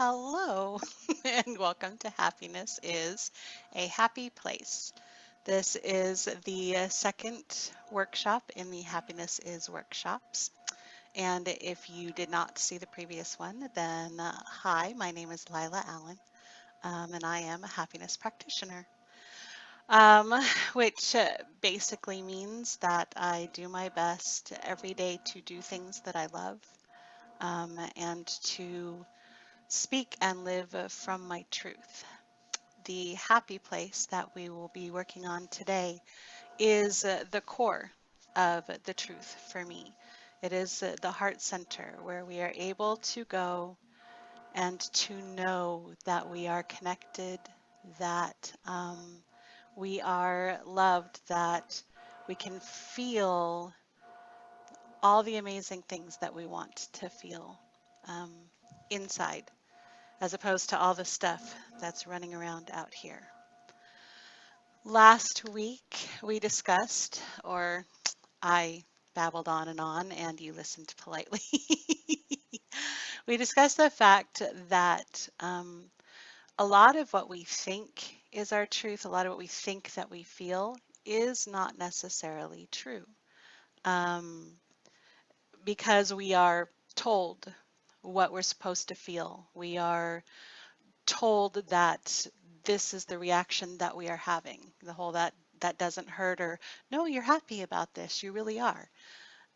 Hello, and welcome to Happiness is a Happy Place. This is the second workshop in the Happiness is workshops. And if you did not see the previous one, then hi, my name is Lila Allen, and I am a happiness practitioner, um, which basically means that I do my best every day to do things that I love and to speak and live from my truth. The happy place that we will be working on today is the core of the truth for me. It is the heart center where we are able to go and to know that we are connected, that we are loved, that we can feel all the amazing things that we want to feel um, inside, as opposed to all the stuff that's running around out here. Last week we discussed, or I babbled on, and you listened politely. We discussed the fact that a lot of what we think is our truth, a lot of what we think that we feel is not necessarily true um, because we are told what we're supposed to feel. We are told that this is the reaction that we are having. The whole that doesn't hurt, or no, you're happy about this, you really are.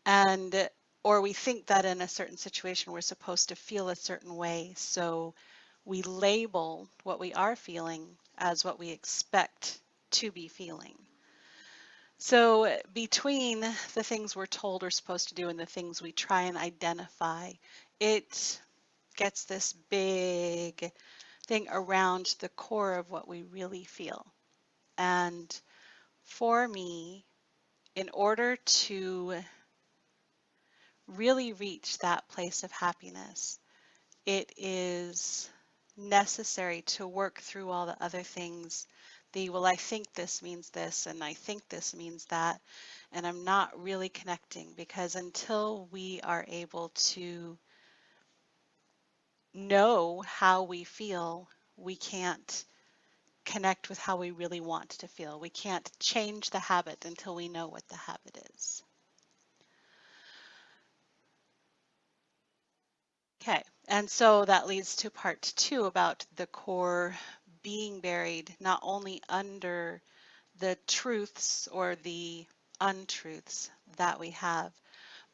And or we think that in a certain situation we're supposed to feel a certain way, so we label what we are feeling as what we expect to be feeling. So between the things we're told we're supposed to do and the things we try and identify, it gets this big thing around the core of what we really feel. And for me, in order to really reach that place of happiness, it is necessary to work through all the other things. Well, I think this means this, and I think this means that, and I'm not really connecting, because until we are able to know how we feel, we can't connect with how we really want to feel. We can't change the habit until we know what the habit is. Okay, and so that leads to part two about the core being buried not only under the truths or the untruths that we have,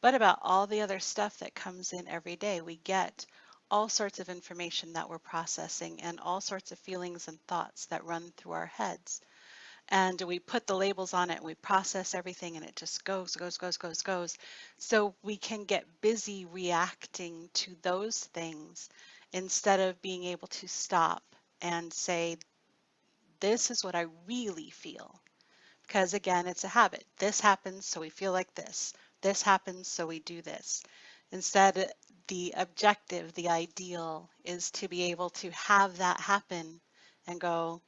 but about all the other stuff that comes in every day. We get all sorts of information that we're processing and all sorts of feelings and thoughts that run through our heads. And we put the labels on it, and we process everything, and it just goes. So we can get busy reacting to those things instead of being able to stop and say, this is what I really feel. Because again, it's a habit. This happens, so we feel like this. This happens, so we do this. Instead, the objective, the ideal, is to be able to have that happen and go,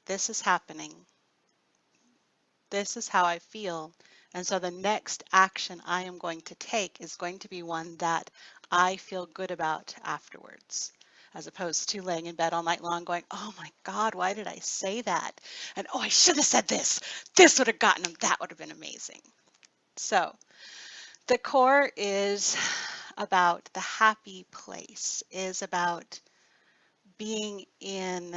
this is happening. This is how I feel. And so the next action I am going to take is going to be one that I feel good about afterwards, as opposed to laying in bed all night long going, oh my God, why did I say that? And oh, I should have said this. This would have gotten him. That would have been amazing. So the core is about the happy place, is about being in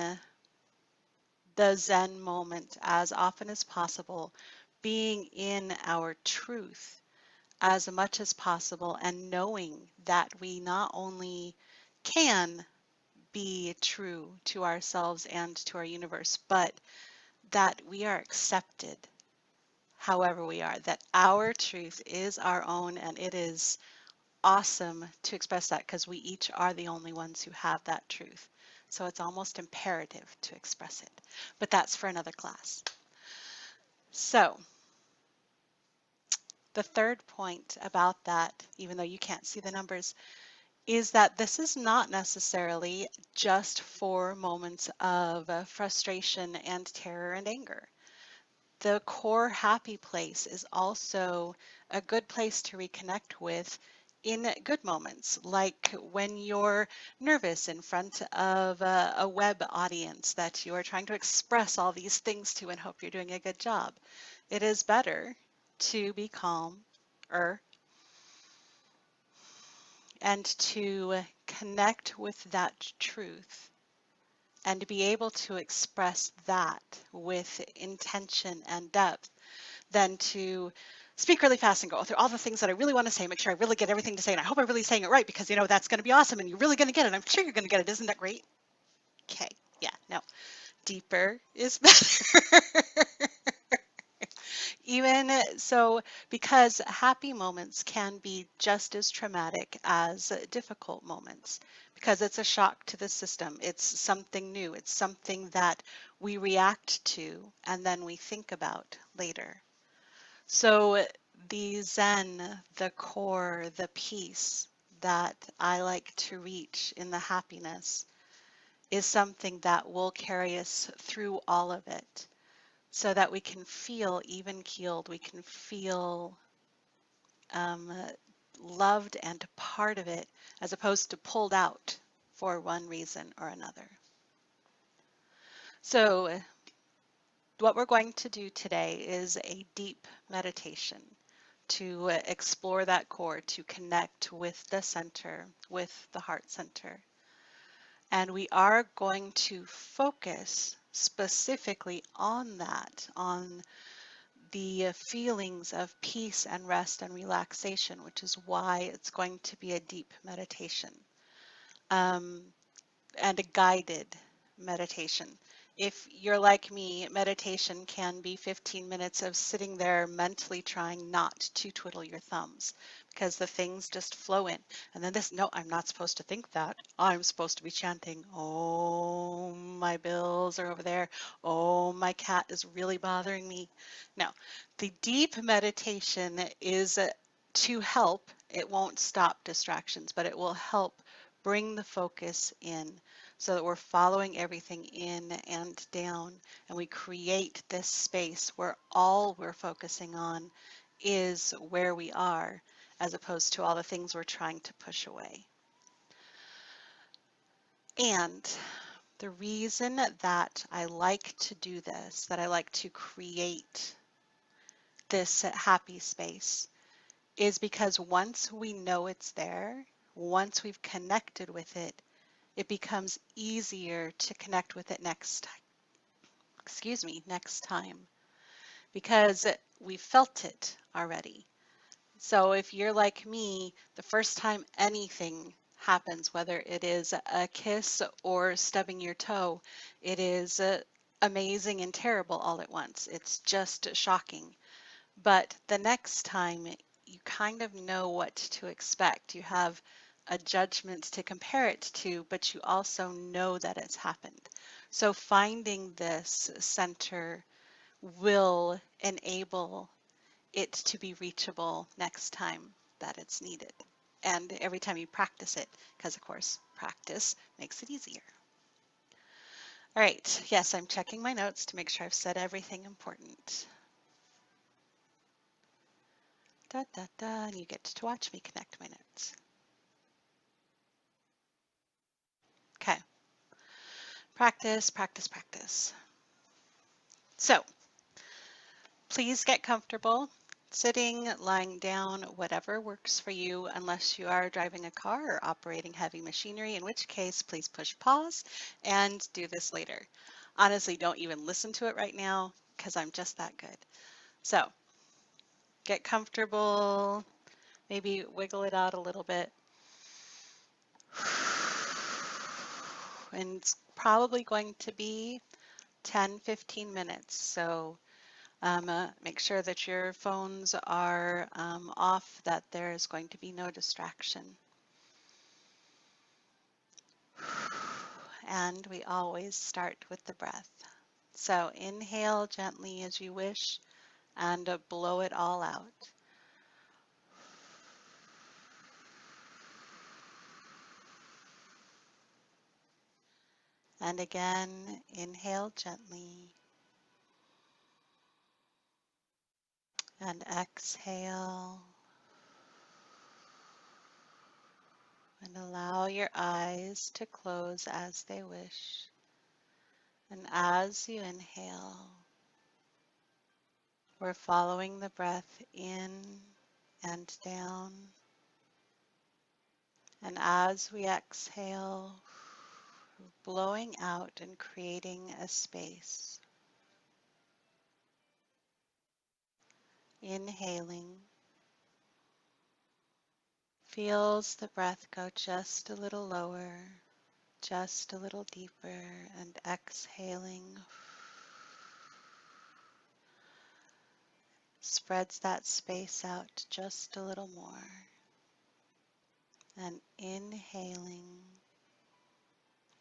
the Zen moment as often as possible, being in our truth as much as possible, and knowing that we not only can be true to ourselves and to our universe, but that we are accepted however we are, that our truth is our own, and it is awesome to express that because we each are the only ones who have that truth. So it's almost imperative to express it, but that's for another class. So the third point about that, even though you can't see the numbers, is that this is not necessarily just for moments of frustration and terror and anger. The core happy place is also a good place to reconnect with in good moments, like when you're nervous in front of a web audience that you are trying to express all these things to and hope you're doing a good job. It is better to be calm and to connect with that truth and to be able to express that with intention and depth than to speak really fast and go through all the things that I really want to say, make sure I really get everything to say, and I hope I'm really saying it right because, that's going to be awesome and you're really going to get it. I'm sure you're going to get it. Isn't that great? Okay. Yeah, no. Deeper is better. Even so, because happy moments can be just as traumatic as difficult moments, because it's a shock to the system. It's something new. It's something that we react to and then we think about later. So the Zen, the core, the peace that I like to reach in the happiness is something that will carry us through all of it so that we can feel even keeled, we can feel um, loved and part of it as opposed to pulled out for one reason or another. So what we're going to do today is a deep meditation to explore that core, to connect with the center, with the heart center. And we are going to focus specifically on that, on the feelings of peace and rest and relaxation, which is why it's going to be a deep meditation. Um, and a guided meditation. If you're like me, meditation can be 15 minutes of sitting there mentally trying not to twiddle your thumbs because the things just flow in. And then no, I'm not supposed to think that. I'm supposed to be chanting, oh, my bills are over there. Oh, my cat is really bothering me. No, the deep meditation is to help. It won't stop distractions, but it will help bring the focus in so that we're following everything in and down and we create this space where all we're focusing on is where we are as opposed to all the things we're trying to push away. And the reason that I like to do this, that I like to create this happy space, is because once we know it's there, once we've connected with it, it becomes easier to connect with it next time because we felt it already. So if you're like me, the first time anything happens, whether it is a kiss or stubbing your toe, it is amazing and terrible all at once. It's just shocking. But the next time you kind of know what to expect. You have a judgment to compare it to, but you also know that it's happened. So finding this center will enable it to be reachable next time that it's needed. And every time you practice it, because of course, practice makes it easier. All right, yes, I'm checking my notes to make sure I've said everything important. Da, da, da, and you get to watch me connect my notes. Okay, practice, practice, practice. So please get comfortable, sitting, lying down, whatever works for you, unless you are driving a car or operating heavy machinery, in which case please push pause and do this later. Honestly, don't even listen to it right now because I'm just that good. So get comfortable, maybe wiggle it out a little bit. And it's probably going to be 10-15 minutes. So make sure that your phones are off, that there is going to be no distraction. And we always start with the breath. So inhale gently as you wish and blow it all out. And again, inhale gently and exhale. And allow your eyes to close as they wish. And as you inhale, we're following the breath in and down. And as we exhale, blowing out and creating a space. Inhaling, feels the breath go just a little lower, just a little deeper, and exhaling spreads that space out just a little more. And inhaling,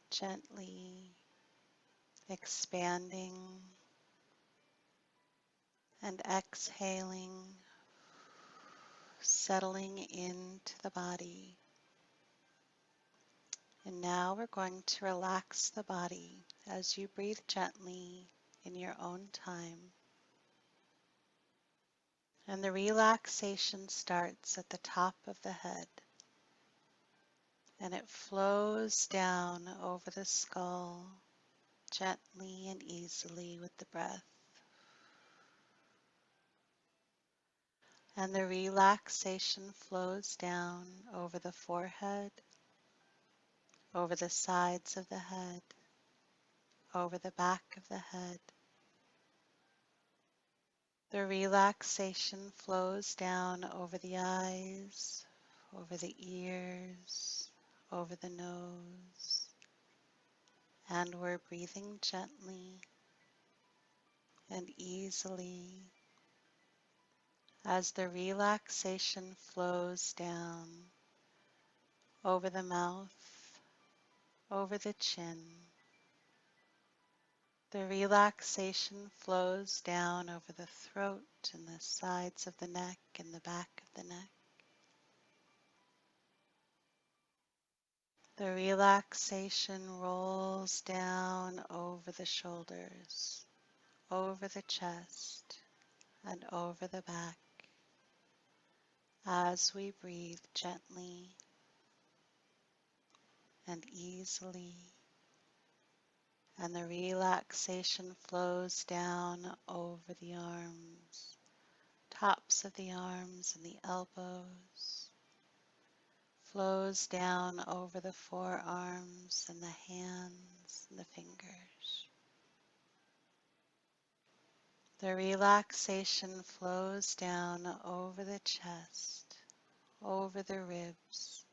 gently expanding, and exhaling, settling into the body. And now we're going to relax the body as you breathe gently in your own time. And the relaxation starts at the top of the head, and it flows down over the skull gently and easily with the breath. And the relaxation flows down over the forehead, over the sides of the head, over the back of the head. The relaxation flows down over the eyes, over the ears, over the nose, and we're breathing gently and easily as the relaxation flows down over the mouth, over the chin. The relaxation flows down over the throat and the sides of the neck and the back of the neck. The relaxation rolls down over the shoulders, over the chest, and over the back as we breathe gently and easily. And the relaxation flows down over the arms, tops of the arms and the elbows, flows down over the forearms and the hands and the fingers. The relaxation flows down over the chest, over the ribs,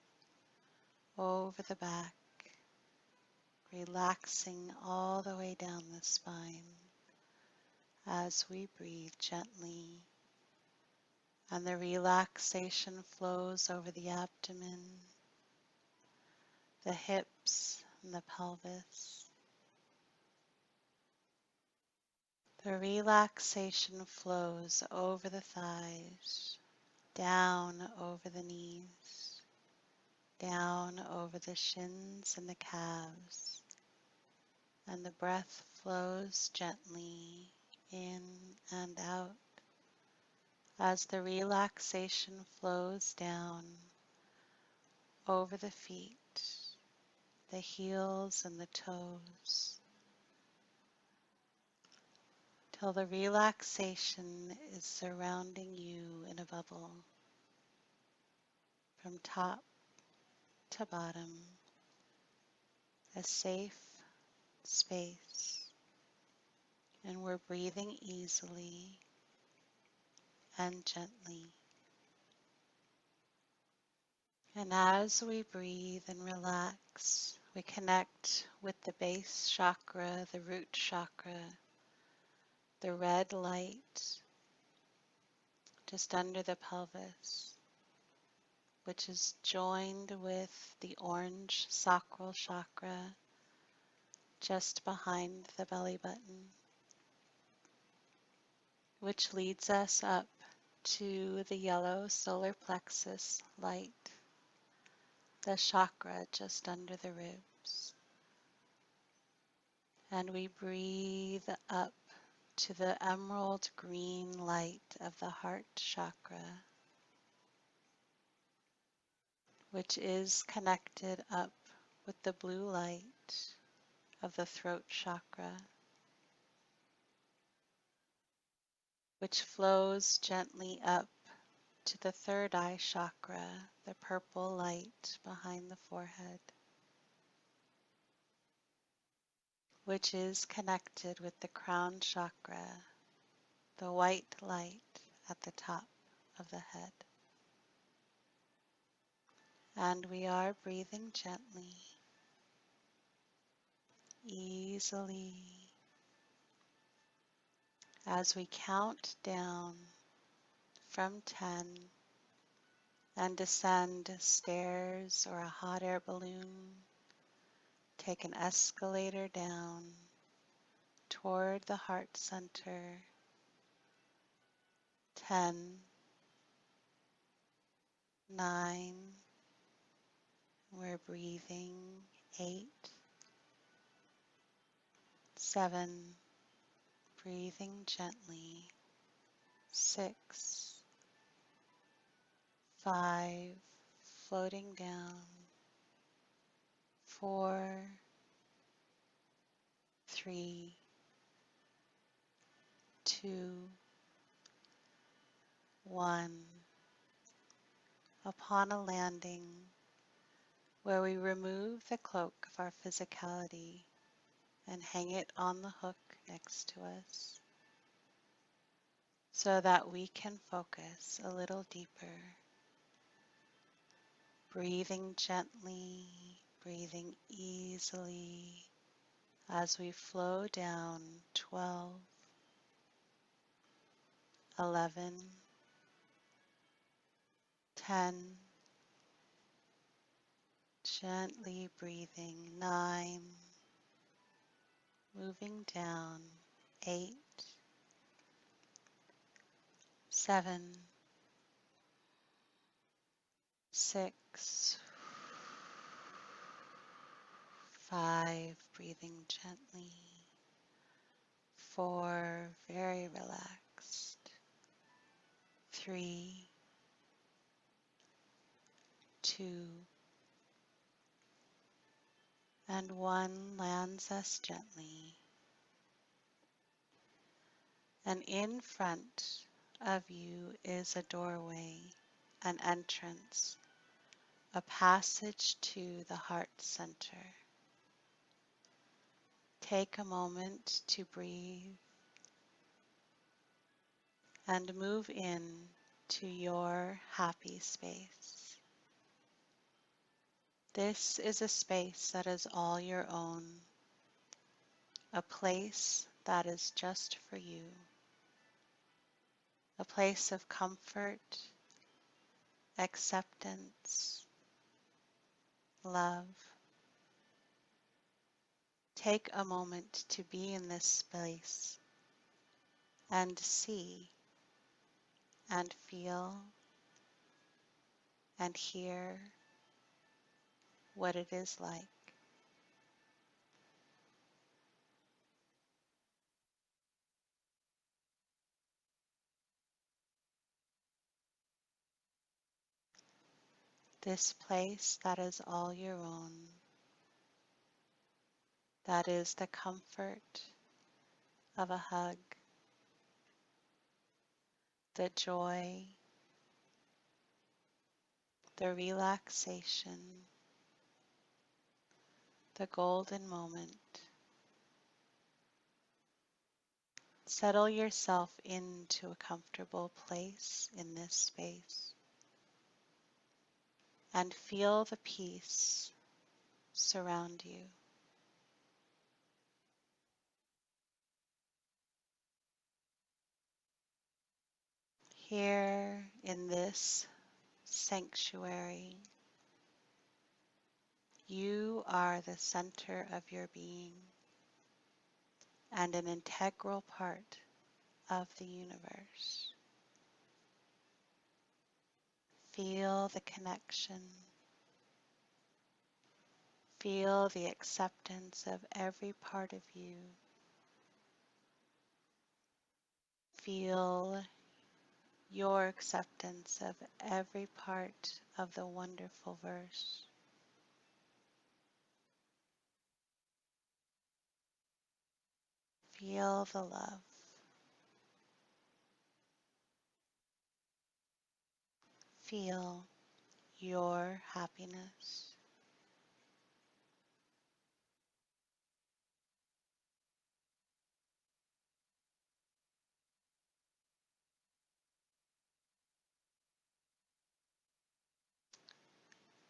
over the back, relaxing all the way down the spine as we breathe gently. And the relaxation flows over the abdomen, the hips, and the pelvis. The relaxation flows over the thighs, down over the knees, down over the shins and the calves, and the breath flows gently in and out as the relaxation flows down over the feet, the heels and the toes, till the relaxation is surrounding you in a bubble from top to bottom, a safe space, and we're breathing easily and gently. And as we breathe and relax, we connect with the base chakra, the root chakra, the red light just under the pelvis, which is joined with the orange sacral chakra just behind the belly button, which leads us up to the yellow solar plexus light, the chakra just under the ribs. And we breathe up to the emerald green light of the heart chakra, which is connected up with the blue light of the throat chakra, which flows gently up to the third eye chakra, the purple light behind the forehead, which is connected with the crown chakra, the white light at the top of the head. And we are breathing gently, easily, as we count down from 10 and descend stairs or a hot air balloon, take an escalator down toward the heart center. 10, 9, we're breathing. 8, 7, breathing gently. 6, 5, floating down. 4, 3, 2, 1. Upon a landing where we remove the cloak of our physicality and hang it on the hook next to us so that we can focus a little deeper, breathing gently, breathing easily as we flow down 12, 11, 10, gently breathing 9, moving down 8, 7, 6, 5, breathing gently, 4, very relaxed, 3, 2, and 1 lands us gently. And in front of you is a doorway, an entrance, a passage to the heart center. Take a moment to breathe and move in to your happy space. This is a space that is all your own, a place that is just for you, a place of comfort, acceptance, love. Take a moment to be in this space and see and feel and hear what it is like. This place that is all your own, that is the comfort of a hug, the joy, the relaxation, the golden moment. Settle yourself into a comfortable place in this space and feel the peace surround you. Here in this sanctuary, you are the center of your being and an integral part of the universe. Feel the connection. Feel the acceptance of every part of you. Feel your acceptance of every part of the wonderful verse. Feel the love. Feel your happiness.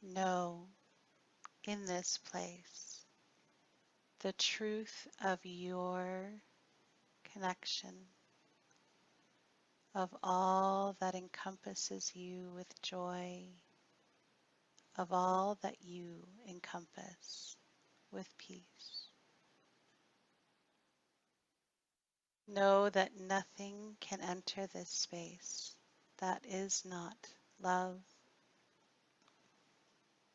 Know in this place the truth of your connection, of all that encompasses you with joy, of all that you encompass with peace. Know that nothing can enter this space that is not love,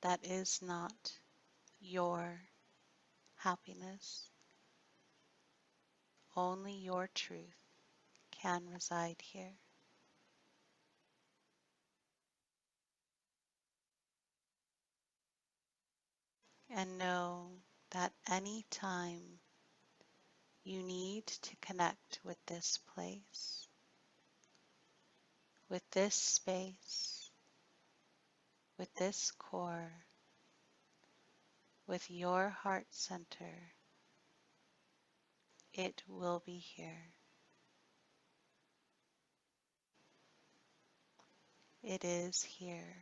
that is not your happiness. Only your truth can reside here. And know that any time you need to connect with this place, with this space, with this core, with your heart center, it will be here. It is here.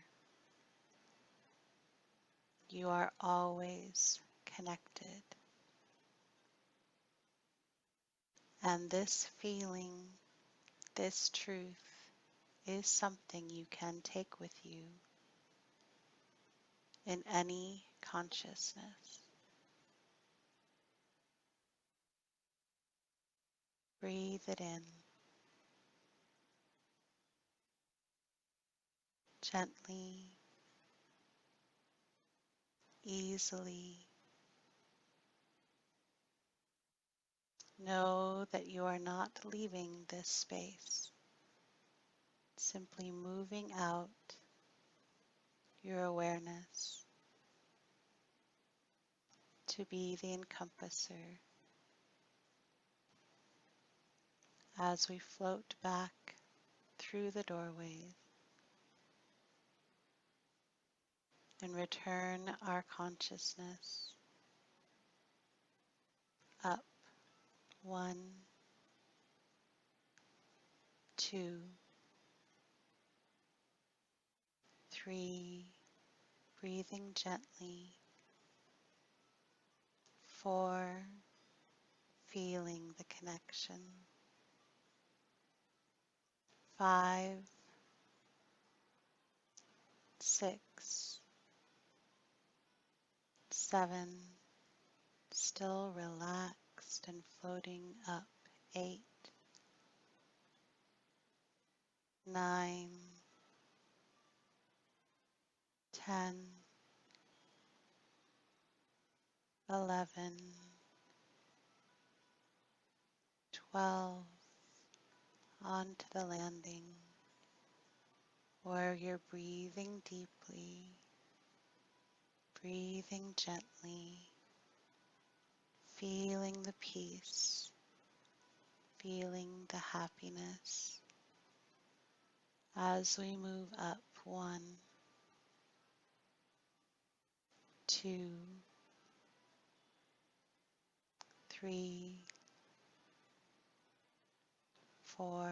You are always connected. And this feeling, this truth, is something you can take with you in any consciousness. Breathe it in gently, easily. Know that you are not leaving this space, simply moving out your awareness to be the encompasser as we float back through the doorways and return our consciousness up 1, 2, 3, breathing gently, 4, feeling the connection, 5, 6, 7, still relaxed and floating up, 8, 9, 10, 11, 12, onto the landing where you're breathing deeply, breathing gently, feeling the peace, feeling the happiness as we move up 1, 2, 3, 4,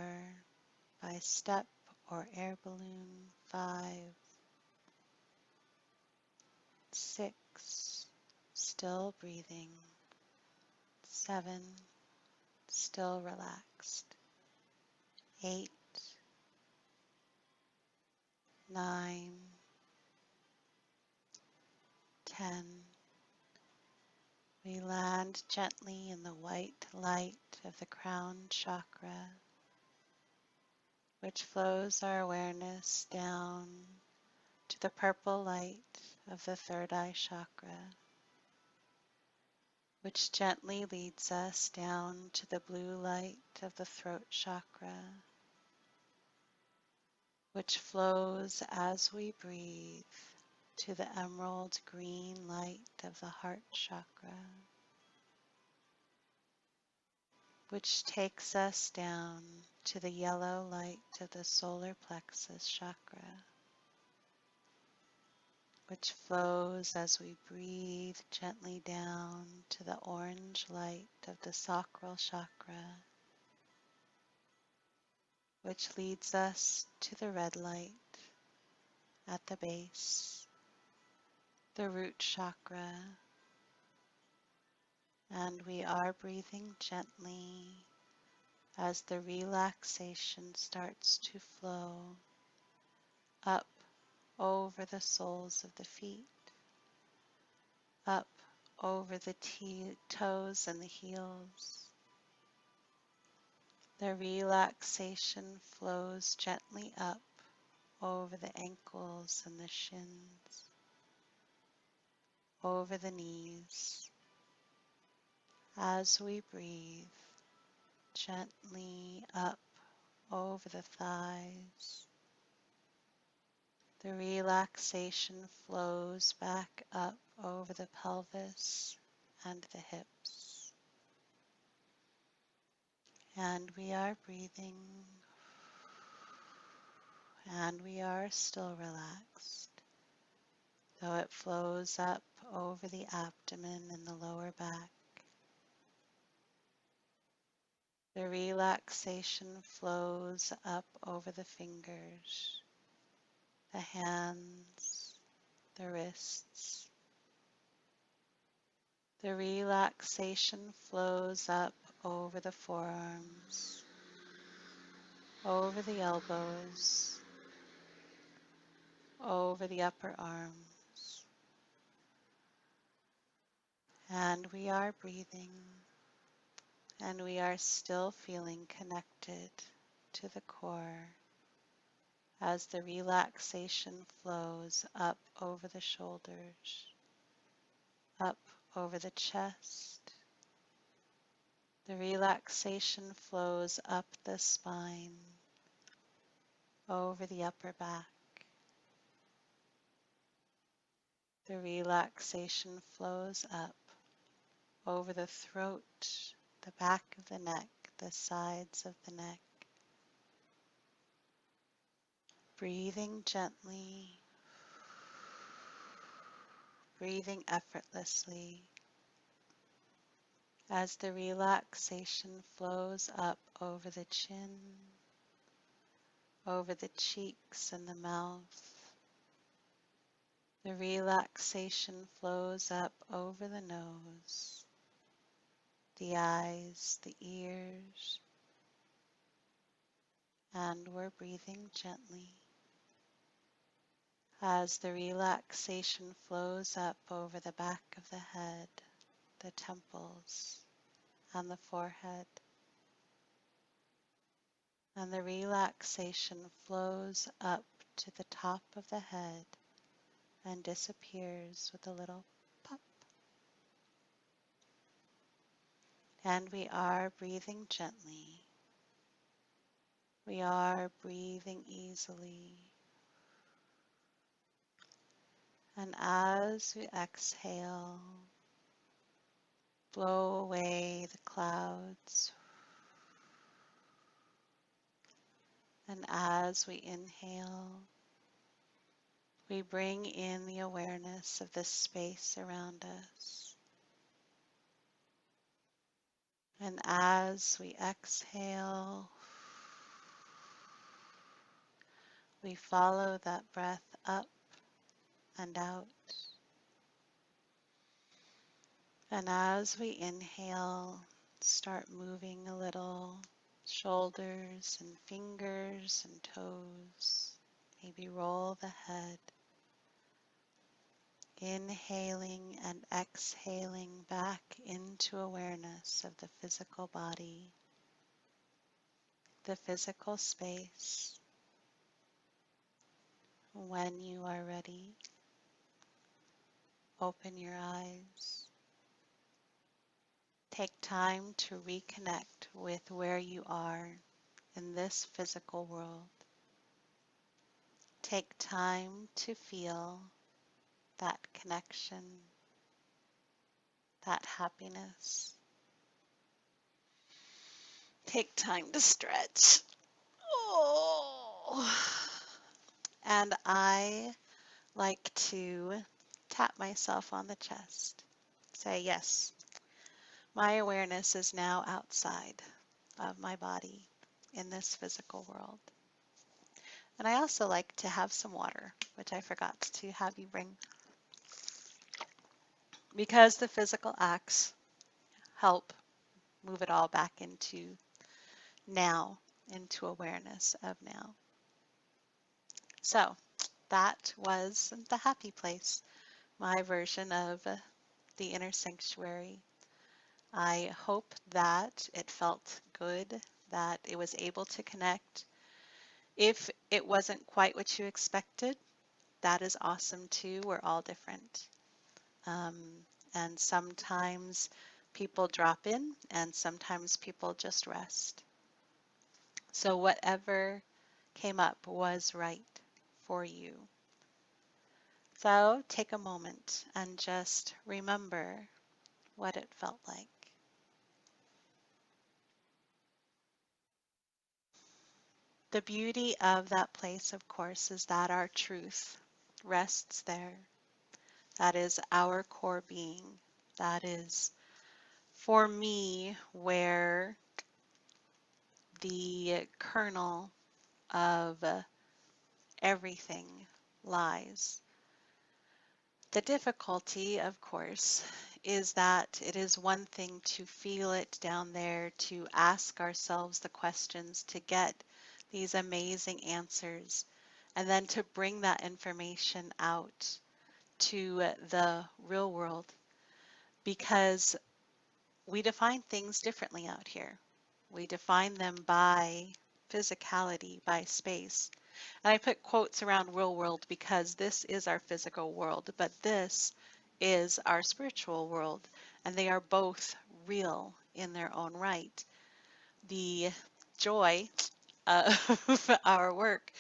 by step or air balloon, 5, 6, still breathing, 7, still relaxed, 8, 9, 10. We land gently in the white light of the crown chakra, which flows our awareness down to the purple light of the third eye chakra, which gently leads us down to the blue light of the throat chakra, which flows as we breathe to the emerald green light of the heart chakra, which takes us down to the yellow light of the solar plexus chakra, which flows as we breathe gently down to the orange light of the sacral chakra, which leads us to the red light at the base, the root chakra, and we are breathing gently as the relaxation starts to flow up over the soles of the feet, up over the toes and the heels. The relaxation flows gently up over the ankles and the shins, over the knees, as we breathe gently up over the thighs. The relaxation flows back up over the pelvis and the hips. And we are breathing, and we are still relaxed, though it flows up over the abdomen and the lower back. The relaxation flows up over the fingers, the hands, the wrists. The relaxation flows up over the forearms, over the elbows, over the upper arms. And we are breathing, and we are still feeling connected to the core as the relaxation flows up over the shoulders, up over the chest. The relaxation flows up the spine, over the upper back. The relaxation flows up over the throat, the back of the neck, the sides of the neck. Breathing gently, breathing effortlessly as the relaxation flows up over the chin, over the cheeks and the mouth. The relaxation flows up over the nose, the eyes, the ears, and we're breathing gently as the relaxation flows up over the back of the head, the temples, and the forehead. And the relaxation flows up to the top of the head and disappears with a little pop. And we are breathing gently. We are breathing easily. And as we exhale, blow away the clouds. And as we inhale, we bring in the awareness of the space around us. And as we exhale, we follow that breath up and out. And as we inhale, start moving a little, shoulders and fingers and toes. Maybe roll the head. Inhaling and exhaling back into awareness of the physical body, the physical space. When you are ready, open your eyes. Take time to reconnect with where you are in this physical world. Take time to feel that connection, that happiness. Take time to stretch. Oh. And I like to tap myself on the chest. Say, yes, my awareness is now outside of my body in this physical world. And I also like to have some water, which I forgot to have you bring, because the physical acts help move it all back into now, into awareness of now. So that was the happy place, my version of the inner sanctuary. I hope that it felt good, that it was able to connect. If it wasn't quite what you expected, that is awesome too. We're all different. Um, and sometimes people drop in and sometimes people just rest. So whatever came up was right for you. So take a moment and just remember what it felt like. The beauty of that place, of course, is that our truth rests there. That is our core being. That is, for me, where the kernel of everything lies. The difficulty, of course, is that it is one thing to feel it down there, to ask ourselves the questions, to get these amazing answers, and then to bring that information out to the real world, because we define things differently out here. We define them by physicality, by space. And I put quotes around real world because this is our physical world, but this is our spiritual world, and they are both real in their own right. The joy of our work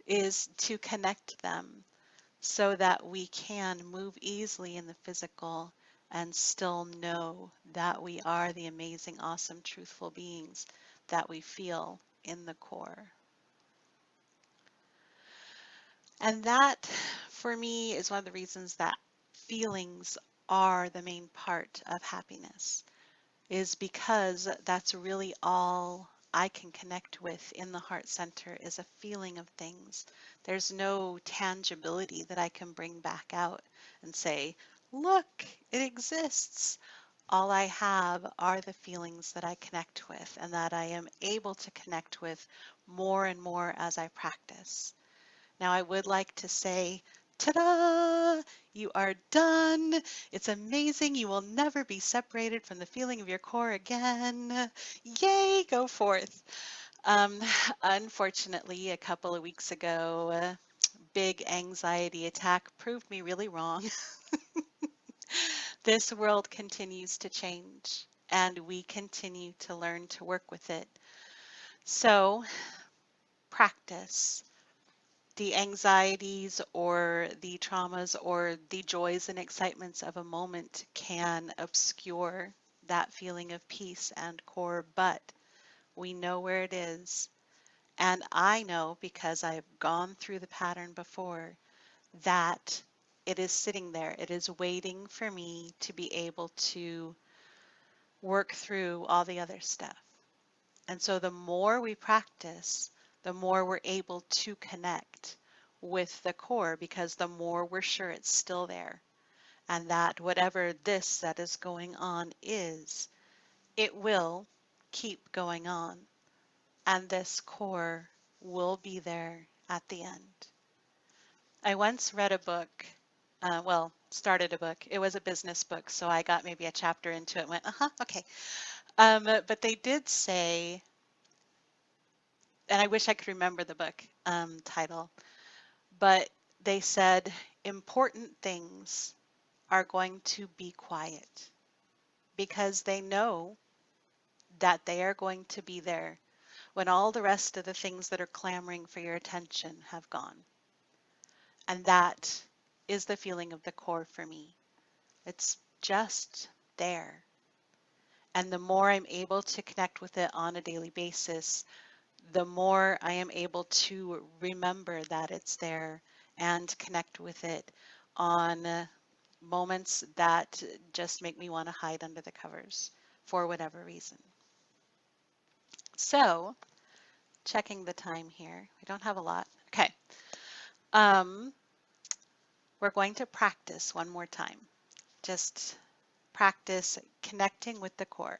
is to connect them so that we can move easily in the physical and still know that we are the amazing, awesome, truthful beings that we feel in the core. And that, for me, is one of the reasons that feelings are the main part of happiness, is because that's really all I can connect with in the heart center is a feeling of things. There's no tangibility that I can bring back out and say, look, it exists. All I have are the feelings that I connect with and that I am able to connect with more and more as I practice. Now, I would like to say, ta-da! You are done. It's amazing. You will never be separated from the feeling of your core again. Yay, go forth. Um, Unfortunately, a couple of weeks ago, a big anxiety attack proved me really wrong. This world continues to change, and we continue to learn to work with it. So, practice. The anxieties or the traumas or the joys and excitements of a moment can obscure that feeling of peace and core, but we know where it is. And I know, because I've gone through the pattern before, that it is sitting there. It is waiting for me to be able to work through all the other stuff. And so the more we practice, the more we're able to connect with the core, because the more we're sure it's still there and that whatever this that is going on is, it will keep going on, and this core will be there at the end. I once read a book, started a book. It was a business book, so I got maybe a chapter into it and went, okay. But they did say, and I wish I could remember the book title, but they said important things are going to be quiet because they know that they are going to be there when all the rest of the things that are clamoring for your attention have gone. And that is the feeling of the core for me. It's just there. And the more I'm able to connect with it on a daily basis, the more I am able to remember that it's there and connect with it on moments that just make me want to hide under the covers for whatever reason. So, checking the time here. We don't have a lot. Okay. Um, we're going to practice one more time. Just practice connecting with the core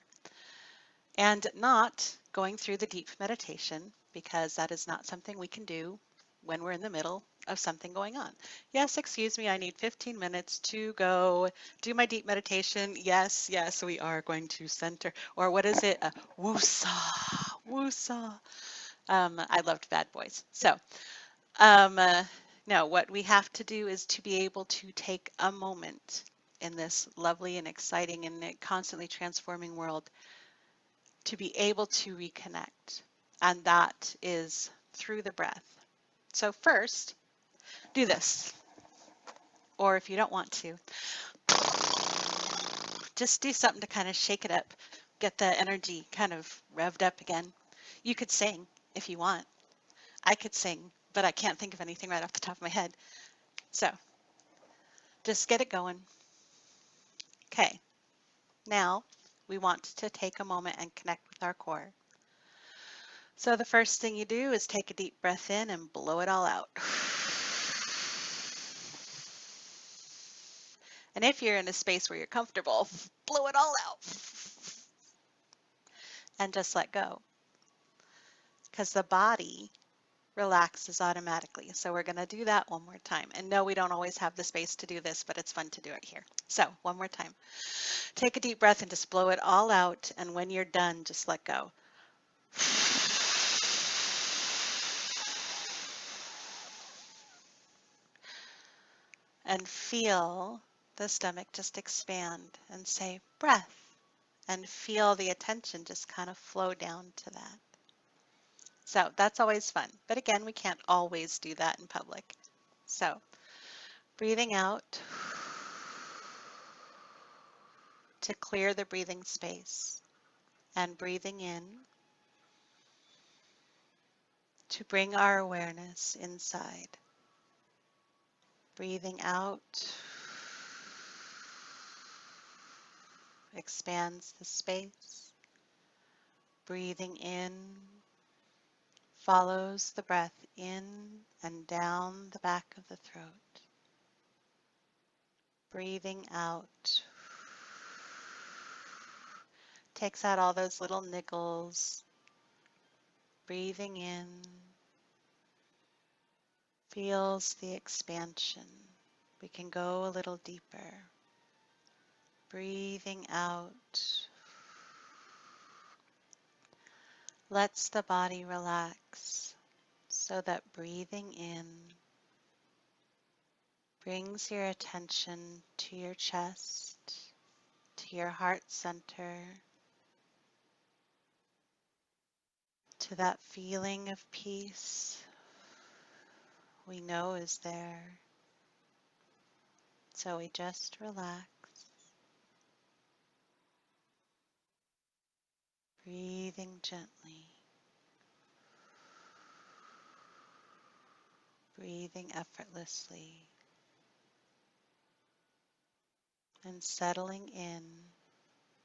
and not going through the deep meditation because that is not something we can do when we're in the middle of something going on. Yes, excuse me, I need 15 minutes to go do my deep meditation. Yes, yes, we are going to center, or what is it? Woosah, woosah. I loved Bad Boys. So, um, uh, no, what we have to do is to be able to take a moment in this lovely and exciting and constantly transforming world to be able to reconnect. And that is through the breath. So first, do this. Or if you don't want to, just do something to kind of shake it up, get the energy kind of revved up again. You could sing if you want. I could sing, but I can't think of anything right off the top of my head. So just get it going. Okay, now we want to take a moment and connect with our core. So the first thing you do is take a deep breath in and blow it all out. And if you're in a space where you're comfortable, blow it all out and just let go because the body relaxes automatically. So we're going to do that one more time. And no, we don't always have the space to do this, but it's fun to do it here. So one more time. Take a deep breath and just blow it all out. And when you're done, just let go. And feel the stomach just expand and say breath. And feel the attention just kind of flow down to that. So that's always fun. But again, we can't always do that in public. So breathing out to clear the breathing space and breathing in to bring our awareness inside. Breathing out expands the space. Breathing in follows the breath in and down the back of the throat. Breathing out takes out all those little niggles. Breathing in feels the expansion. We can go a little deeper. Breathing out lets the body relax so that breathing in brings your attention to your chest, to your heart center, to that feeling of peace we know is there. So we just relax, breathing gently, breathing effortlessly, and settling in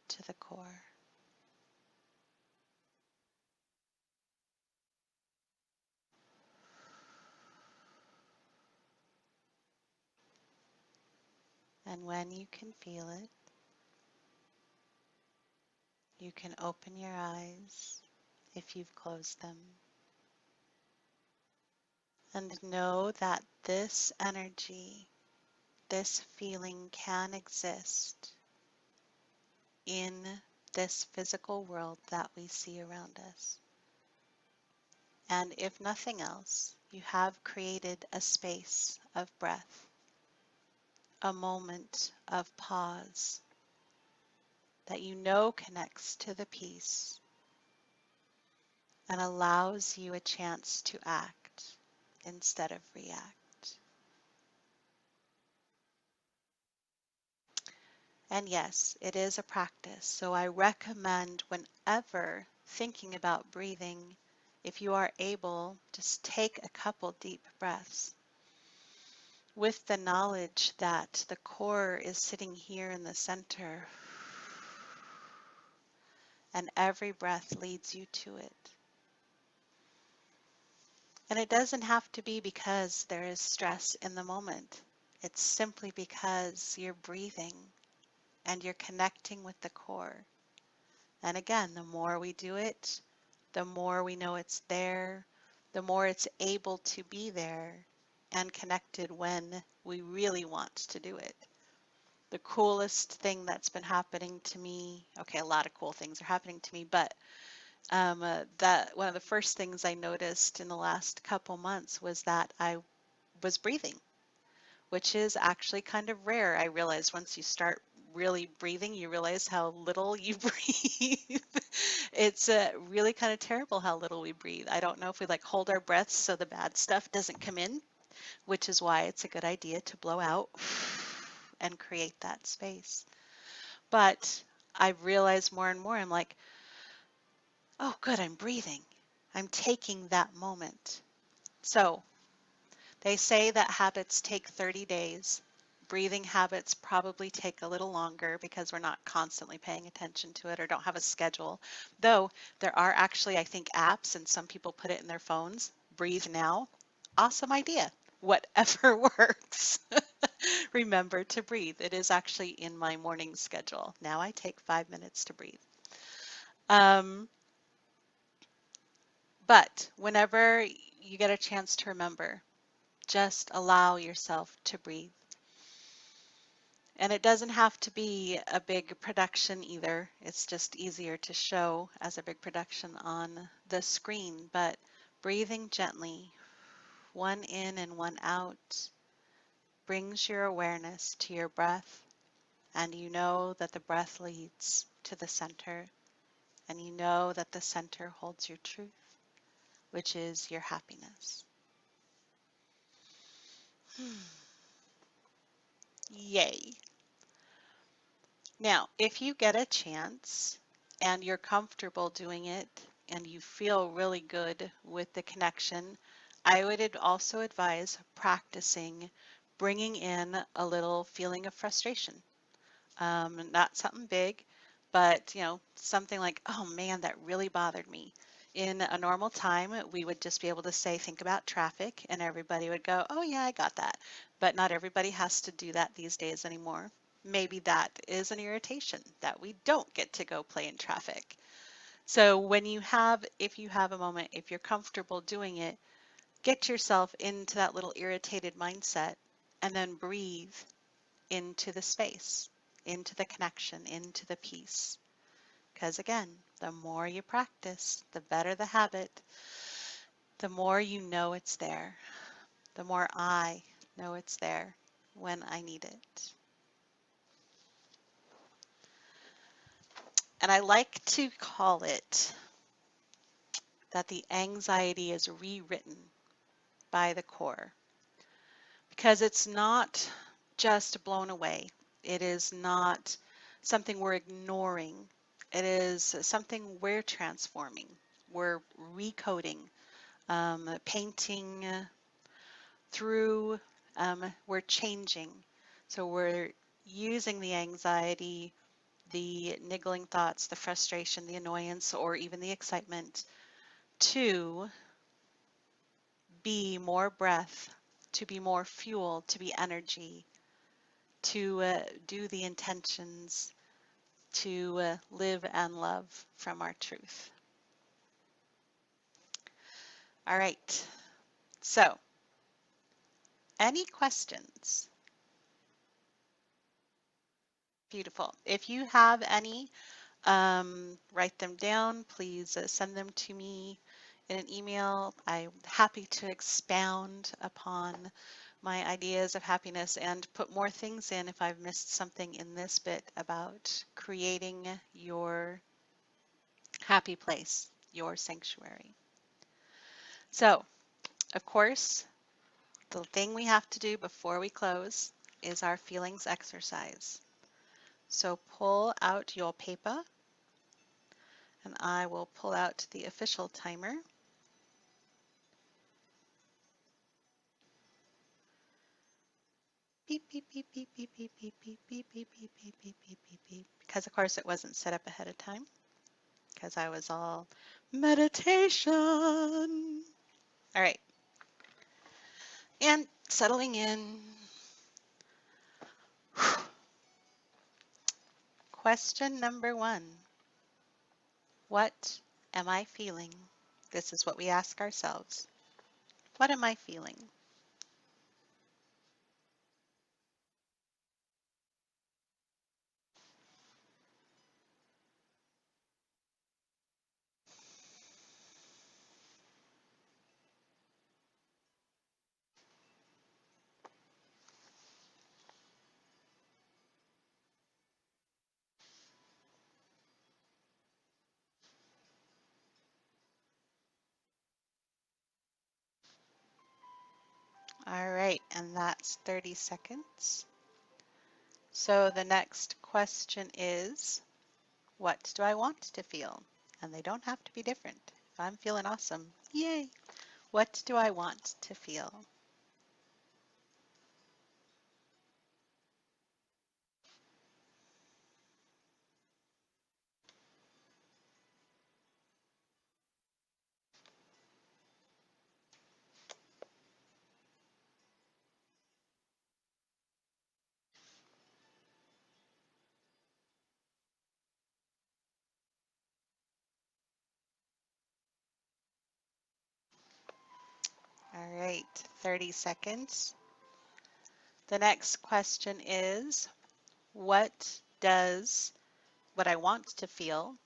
to the core. And when you can feel it, you can open your eyes if you've closed them and know that this energy, this feeling can exist in this physical world that we see around us. And if nothing else, you have created a space of breath, a moment of pause that you know connects to the peace and allows you a chance to act instead of react. And yes, it is a practice. So I recommend whenever thinking about breathing, if you are able, just take a couple deep breaths with the knowledge that the core is sitting here in the center and every breath leads you to it. And it doesn't have to be because there is stress in the moment. It's simply because you're breathing and you're connecting with the core. And again, the more we do it, the more we know it's there, the more it's able to be there and connected when we really want to do it. The coolest thing that's been happening to me, okay, a lot of cool things are happening to me, but that one of the first things I noticed in the last couple months was that I was breathing, which is actually kind of rare. I realized once you start really breathing, you realize how little you breathe. It's really kind of terrible how little we breathe. I don't know if we like hold our breaths so the bad stuff doesn't come in, which is why it's a good idea to blow out and create that space. But I've realized more and more, I'm like, oh, good, I'm breathing. I'm taking that moment. So they say that habits take 30 days. Breathing habits probably take a little longer because we're not constantly paying attention to it or don't have a schedule. Though there are actually, I think, apps and some people put it in their phones. Breathe now. Awesome idea. Whatever works. Remember to breathe. It is actually in my morning schedule. Now I take 5 minutes to breathe. Um, but whenever you get a chance to remember, just allow yourself to breathe. And it doesn't have to be a big production either. It's just easier to show as a big production on the screen. But breathing gently, one in and one out, brings your awareness to your breath. And you know that the breath leads to the center. And you know that the center holds your truth, which is your happiness. Yay. Now, if you get a chance and you're comfortable doing it and you feel really good with the connection, I would also advise practicing bringing in a little feeling of frustration. Not something big, but something like, oh man, that really bothered me. In a normal time, we would just be able to say, think about traffic, and everybody would go, oh yeah, I got that. But not everybody has to do that these days anymore. Maybe that is an irritation that we don't get to go play in traffic. So if you have a moment, if you're comfortable doing it, get yourself into that little irritated mindset and then breathe into the space, into the connection, into the peace. Because again, the more you practice, the better the habit, the more you know it's there, the more I know it's there when I need it. And I like to call it that the anxiety is rewritten by the core because it's not just blown away. It is not something we're ignoring. It is something we're transforming. We're recoding, painting through, we're changing. So we're using the anxiety, the niggling thoughts, the frustration, the annoyance, or even the excitement to be more breath, to be more fuel, to be energy, to do the intentions, to live and love from our truth. All right, so any questions? Beautiful. If you have any, write them down. Please send them to me in an email. I'm happy to expound upon my ideas of happiness and put more things in if I've missed something in this bit about creating your happy place, your sanctuary. So, of course, the thing we have to do before we close is our feelings exercise. So pull out your paper and I will pull out the official timer. Beep, beep, beep, beep, beep, beep, beep, beep, beep, beep, beep, beep, beep, beep, beep, beep. Because of course it wasn't set up ahead of time because I was all meditation. All right. And settling in. Question number 1. What am I feeling? This is what we ask ourselves. What am I feeling? All right, and that's 30 seconds. So the next question is, what do I want to feel? And they don't have to be different. If I'm feeling awesome, yay! What do I want to feel? All right, 30 seconds. The next question is, what does what I want to feel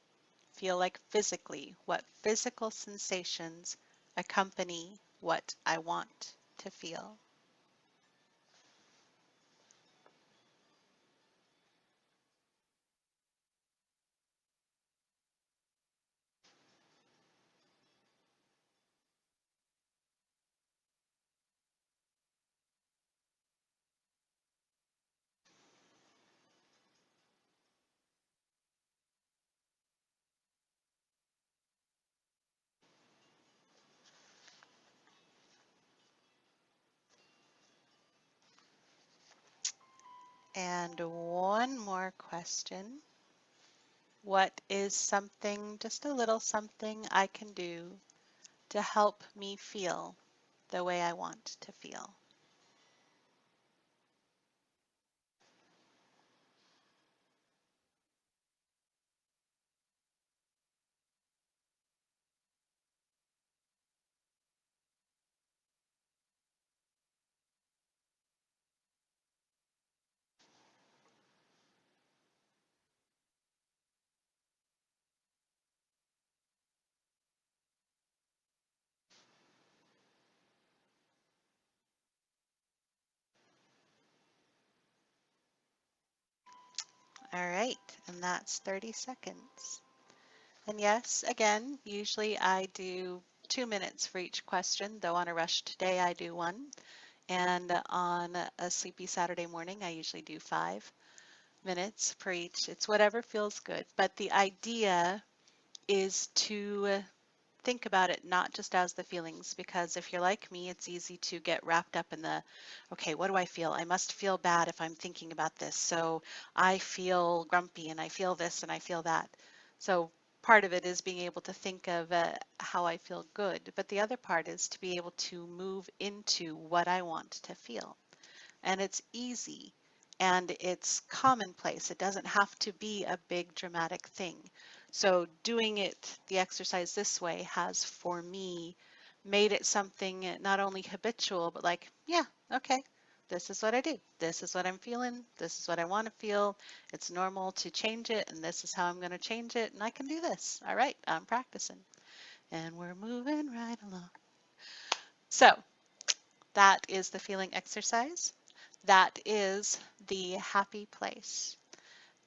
like physically? What physical sensations accompany what I want to feel? And one more question. What is something, just a little something I can do to help me feel the way I want to feel? All right, and that's 30 seconds. And yes, again, usually I do 2 minutes for each question, though on a rush today I do one. And on a sleepy Saturday morning, I usually do 5 minutes for each. It's whatever feels good. But the idea is to think about it not just as the feelings, because if you're like me, it's easy to get wrapped up in the, okay, what do I feel? I must feel bad if I'm thinking about this. So I feel grumpy and I feel this and I feel that. So part of it is being able to think of how I feel good. But the other part is to be able to move into what I want to feel. And it's easy and it's commonplace. It doesn't have to be a big dramatic thing. So doing it, the exercise this way has for me made it something not only habitual, but like, yeah, okay, this is what I do. This is what I'm feeling. This is what I want to feel. It's normal to change it, and this is how I'm going to change it, and I can do this. All right, I'm practicing. And we're moving right along. So that is the feeling exercise. That is the happy place.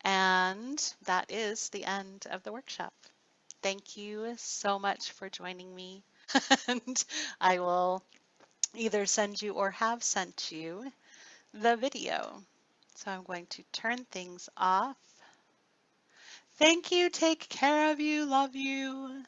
And that is the end of the workshop. Thank you so much for joining me. And I will either send you or have sent you the video. So I'm going to turn things off. Thank you. Take care of you. Love you.